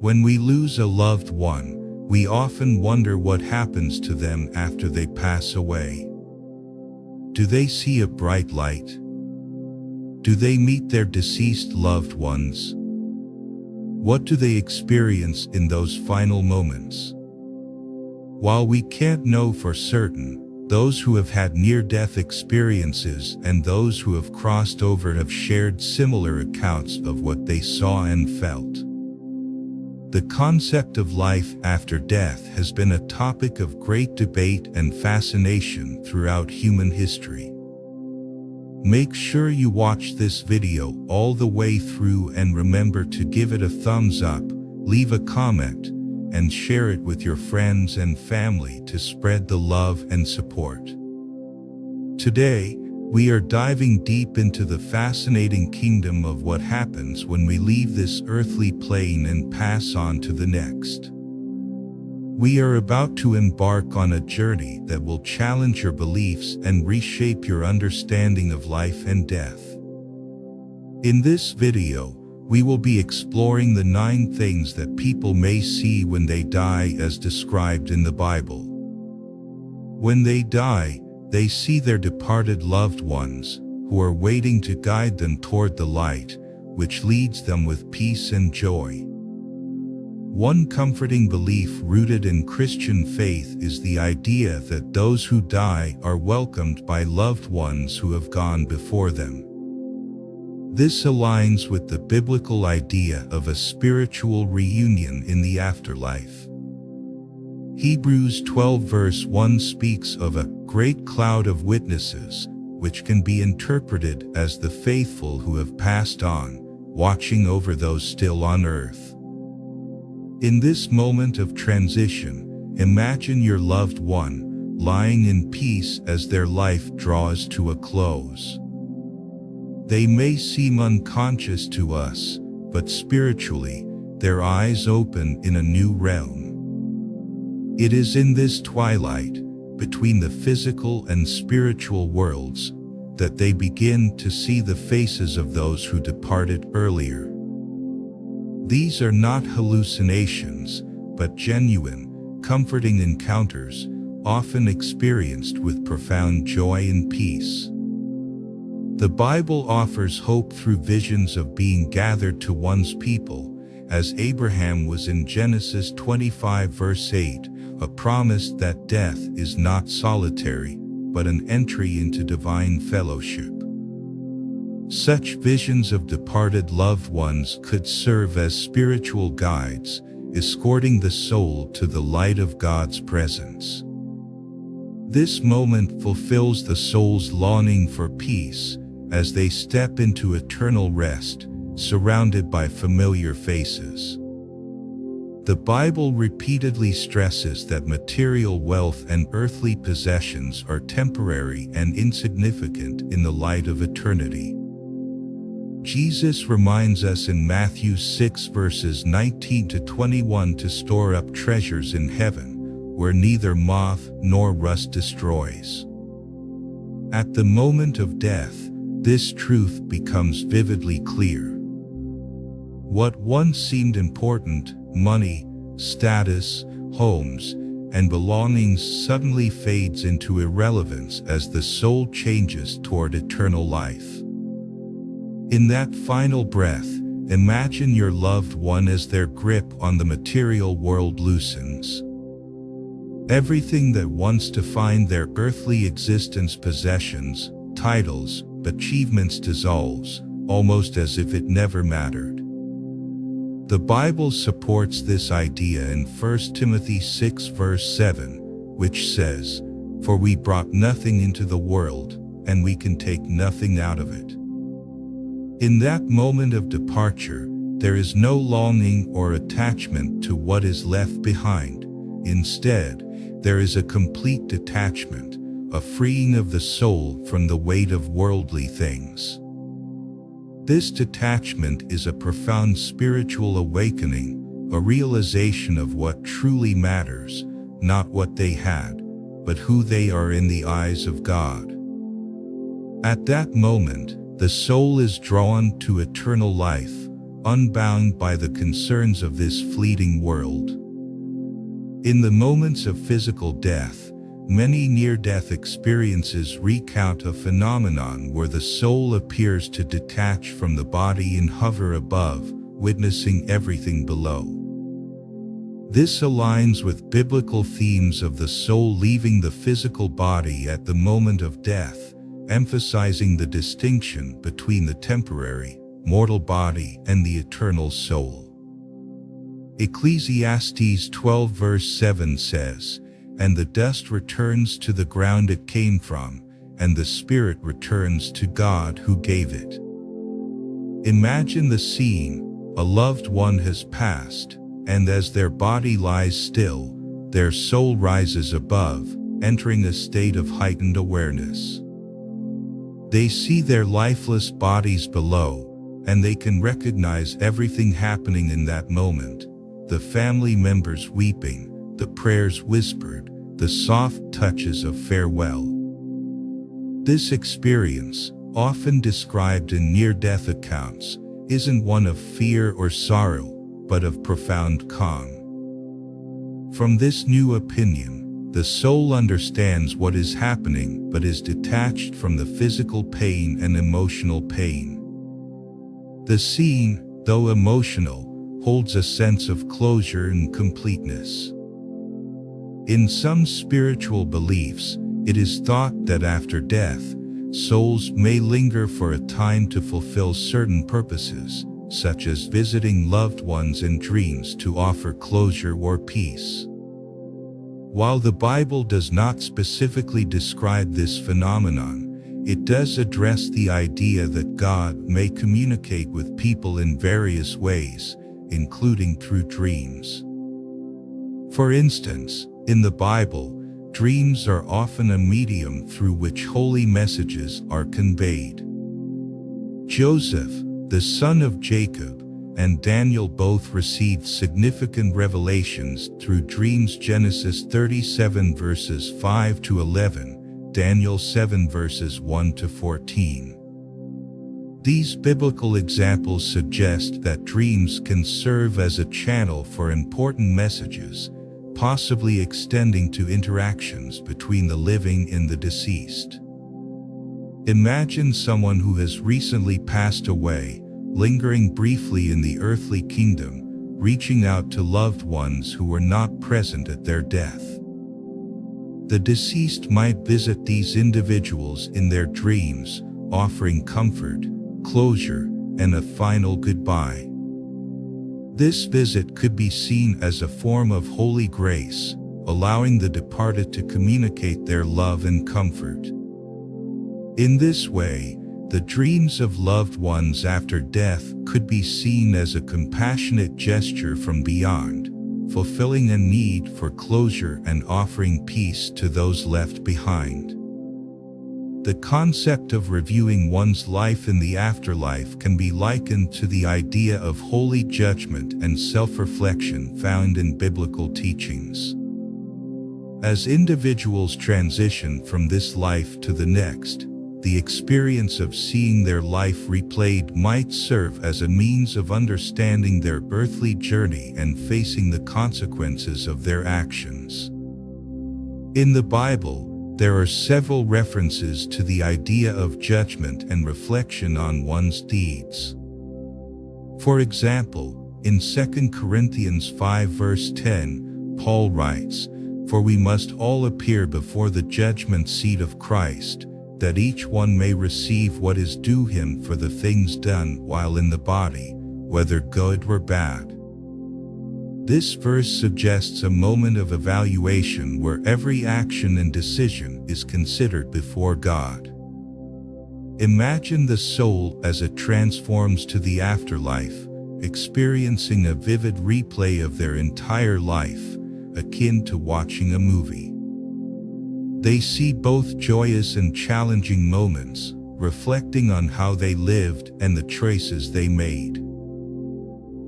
When we lose a loved one, we often wonder what happens to them after they pass away. Do they see a bright light? Do they meet their deceased loved ones? What do they experience in those final moments? While we can't know for certain, those who have had near-death experiences and those who have crossed over have shared similar accounts of what they saw and felt. The concept of life after death has been a topic of great debate and fascination throughout human history. Make sure you watch this video all the way through and remember to give it a thumbs up, leave a comment, and share it with your friends and family to spread the love and support. Today, we are diving deep into the fascinating kingdom of what happens when we leave this earthly plane and pass on to the next. We are about to embark on a journey that will challenge your beliefs and reshape your understanding of life and death. In this video, we will be exploring the 9 things that people may see when they die as described in the Bible. When they die, they see their departed loved ones, who are waiting to guide them toward the light, which leads them with peace and joy. One comforting belief rooted in Christian faith is the idea that those who die are welcomed by loved ones who have gone before them. This aligns with the biblical idea of a spiritual reunion in the afterlife. Hebrews 12 verse 1 speaks of a great cloud of witnesses, which can be interpreted as the faithful who have passed on, watching over those still on earth. In this moment of transition, imagine your loved one lying in peace as their life draws to a close. They may seem unconscious to us, but spiritually, their eyes open in a new realm. It is in this twilight, between the physical and spiritual worlds, that they begin to see the faces of those who departed earlier. These are not hallucinations, but genuine, comforting encounters, often experienced with profound joy and peace. The Bible offers hope through visions of being gathered to one's people, as Abraham was in Genesis 25 verse 8, a promise that death is not solitary, but an entry into divine fellowship. Such visions of departed loved ones could serve as spiritual guides, escorting the soul to the light of God's presence. This moment fulfills the soul's longing for peace, as they step into eternal rest, surrounded by familiar faces. The Bible repeatedly stresses that material wealth and earthly possessions are temporary and insignificant in the light of eternity. Jesus reminds us in Matthew 6 verses 19 to 21 to store up treasures in heaven, where neither moth nor rust destroys. At the moment of death, this truth becomes vividly clear. What once seemed important, money, status, homes, and belongings suddenly fades into irrelevance as the soul changes toward eternal life. In that final breath, imagine your loved one as their grip on the material world loosens. Everything that once defined their earthly existence, possessions, titles, achievements, dissolves, almost as if it never mattered. The Bible supports this idea in 1 Timothy 6 verse 7, which says, "For we brought nothing into the world, and we can take nothing out of it." In that moment of departure, there is no longing or attachment to what is left behind. Instead, there is a complete detachment, a freeing of the soul from the weight of worldly things. This detachment is a profound spiritual awakening, a realization of what truly matters, not what they had, but who they are in the eyes of God. At that moment, the soul is drawn to eternal life, unbound by the concerns of this fleeting world. In the moments of physical death, many near-death experiences recount a phenomenon where the soul appears to detach from the body and hover above, witnessing everything below. This aligns with biblical themes of the soul leaving the physical body at the moment of death, emphasizing the distinction between the temporary, mortal body and the eternal soul. Ecclesiastes 12 verse 7 says, "And the dust returns to the ground it came from, and the spirit returns to God who gave it." Imagine the scene: a loved one has passed, and as their body lies still, their soul rises above, entering a state of heightened awareness. They see their lifeless bodies below, and they can recognize everything happening in that moment: the family members weeping, the prayers whispered, the soft touches of farewell. This experience, often described in near-death accounts, isn't one of fear or sorrow, but of profound calm. From this new opinion, the soul understands what is happening but is detached from the physical pain and emotional pain. The scene, though emotional, holds a sense of closure and completeness. In some spiritual beliefs, it is thought that after death, souls may linger for a time to fulfill certain purposes, such as visiting loved ones in dreams to offer closure or peace. While the Bible does not specifically describe this phenomenon, it does address the idea that God may communicate with people in various ways, including through dreams. For instance, in the Bible, dreams are often a medium through which holy messages are conveyed. Joseph, the son of Jacob, and Daniel both received significant revelations through dreams. Genesis 37 verses 5 to 11, Daniel 7 verses 1 to 14. These biblical examples suggest that dreams can serve as a channel for important messages, possibly extending to interactions between the living and the deceased. Imagine someone who has recently passed away, lingering briefly in the earthly kingdom, reaching out to loved ones who were not present at their death. The deceased might visit these individuals in their dreams, offering comfort, closure, and a final goodbye. This visit could be seen as a form of holy grace, allowing the departed to communicate their love and comfort. In this way, the dreams of loved ones after death could be seen as a compassionate gesture from beyond, fulfilling a need for closure and offering peace to those left behind. The concept of reviewing one's life in the afterlife can be likened to the idea of holy judgment and self-reflection found in biblical teachings. As individuals transition from this life to the next, the experience of seeing their life replayed might serve as a means of understanding their earthly journey and facing the consequences of their actions. In the Bible, there are several references to the idea of judgment and reflection on one's deeds. For example, in 2 Corinthians 5 verse 10, Paul writes, "For we must all appear before the judgment seat of Christ, that each one may receive what is due him for the things done while in the body, whether good or bad." This verse suggests a moment of evaluation where every action and decision is considered before God. Imagine the soul as it transforms to the afterlife, experiencing a vivid replay of their entire life, akin to watching a movie. They see both joyous and challenging moments, reflecting on how they lived and the choices they made.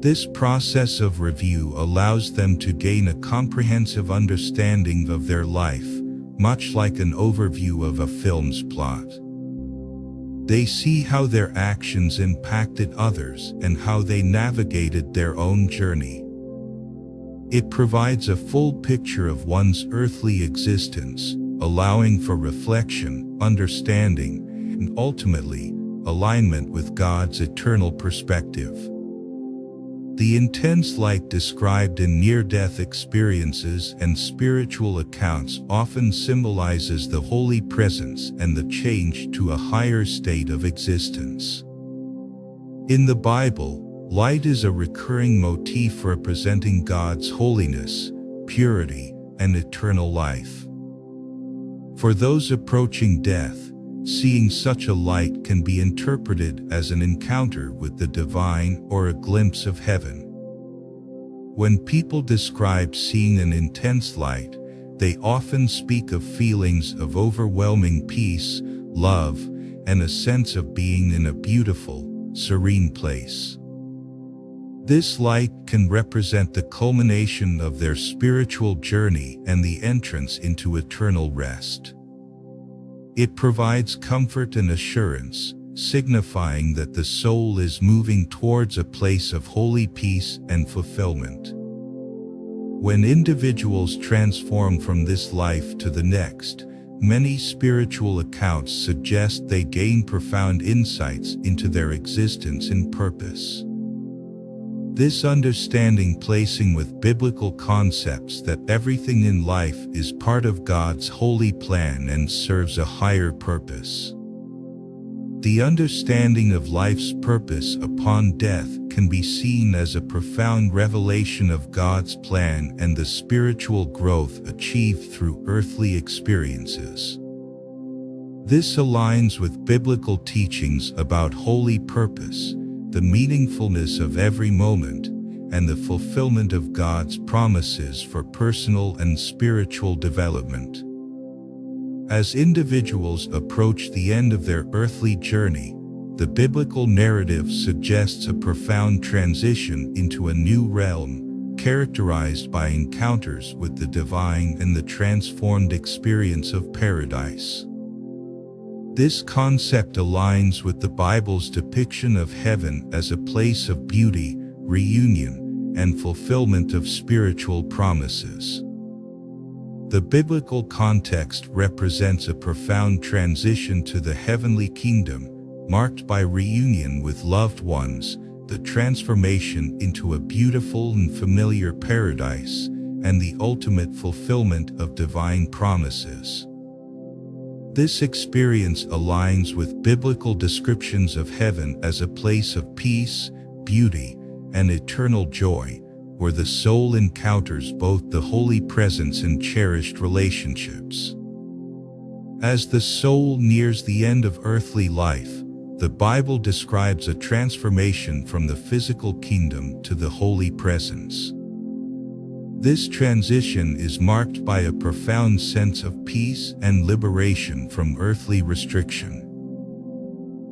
This process of review allows them to gain a comprehensive understanding of their life, much like an overview of a film's plot. They see how their actions impacted others and how they navigated their own journey. It provides a full picture of one's earthly existence, allowing for reflection, understanding, and ultimately, alignment with God's eternal perspective. The intense light described in near-death experiences and spiritual accounts often symbolizes the holy presence and the change to a higher state of existence. In the Bible, light is a recurring motif representing God's holiness, purity, and eternal life. For those approaching death, seeing such a light can be interpreted as an encounter with the divine or a glimpse of heaven. When people describe seeing an intense light, they often speak of feelings of overwhelming peace, love, and a sense of being in a beautiful, serene place. This light can represent the culmination of their spiritual journey and the entrance into eternal rest. It provides comfort and assurance, signifying that the soul is moving towards a place of holy peace and fulfillment. When individuals transform from this life to the next, many spiritual accounts suggest they gain profound insights into their existence and purpose. This understanding placing with biblical concepts that everything in life is part of God's holy plan and serves a higher purpose. The understanding of life's purpose upon death can be seen as a profound revelation of God's plan and the spiritual growth achieved through earthly experiences. This aligns with biblical teachings about holy purpose, the meaningfulness of every moment, and the fulfillment of God's promises for personal and spiritual development. As individuals approach the end of their earthly journey, the biblical narrative suggests a profound transition into a new realm, characterized by encounters with the divine and the transformed experience of paradise. This concept aligns with the Bible's depiction of heaven as a place of beauty, reunion, and fulfillment of spiritual promises. The biblical context represents a profound transition to the heavenly kingdom, marked by reunion with loved ones, the transformation into a beautiful and familiar paradise, and the ultimate fulfillment of divine promises. This experience aligns with biblical descriptions of heaven as a place of peace, beauty, and eternal joy, where the soul encounters both the holy presence and cherished relationships. As the soul nears the end of earthly life, the Bible describes a transformation from the physical kingdom to the holy presence. This transition is marked by a profound sense of peace and liberation from earthly restriction.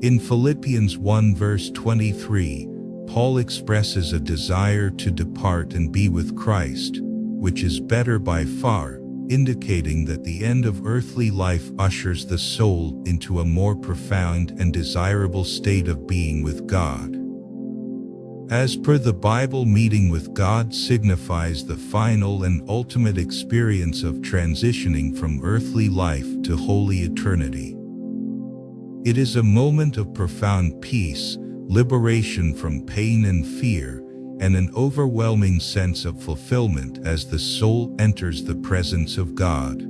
In Philippians 1 verse 23, Paul expresses a desire to depart and be with Christ, which is better by far, indicating that the end of earthly life ushers the soul into a more profound and desirable state of being with God. As per the Bible, meeting with God signifies the final and ultimate experience of transitioning from earthly life to holy eternity. It is a moment of profound peace, liberation from pain and fear, and an overwhelming sense of fulfillment as the soul enters the presence of God.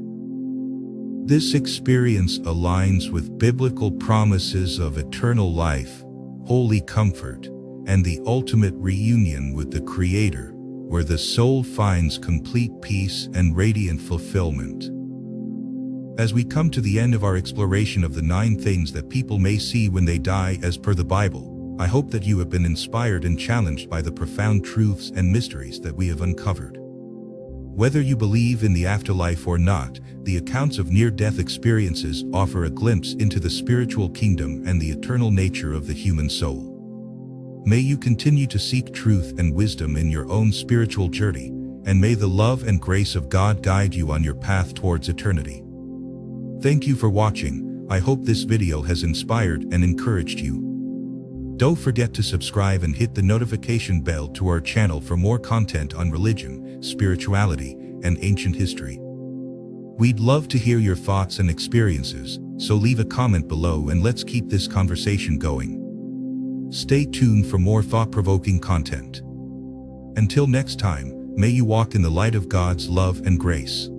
This experience aligns with biblical promises of eternal life, holy comfort, and the ultimate reunion with the Creator, where the soul finds complete peace and radiant fulfillment. As we come to the end of our exploration of the 9 things that people may see when they die as per the Bible, I hope that you have been inspired and challenged by the profound truths and mysteries that we have uncovered. Whether you believe in the afterlife or not, the accounts of near-death experiences offer a glimpse into the spiritual kingdom and the eternal nature of the human soul. May you continue to seek truth and wisdom in your own spiritual journey, and may the love and grace of God guide you on your path towards eternity. Thank you for watching. I hope this video has inspired and encouraged you. Don't forget to subscribe and hit the notification bell to our channel for more content on religion, spirituality, and ancient history. We'd love to hear your thoughts and experiences, so leave a comment below and let's keep this conversation going. Stay tuned for more thought-provoking content. Until next time, may you walk in the light of God's love and grace.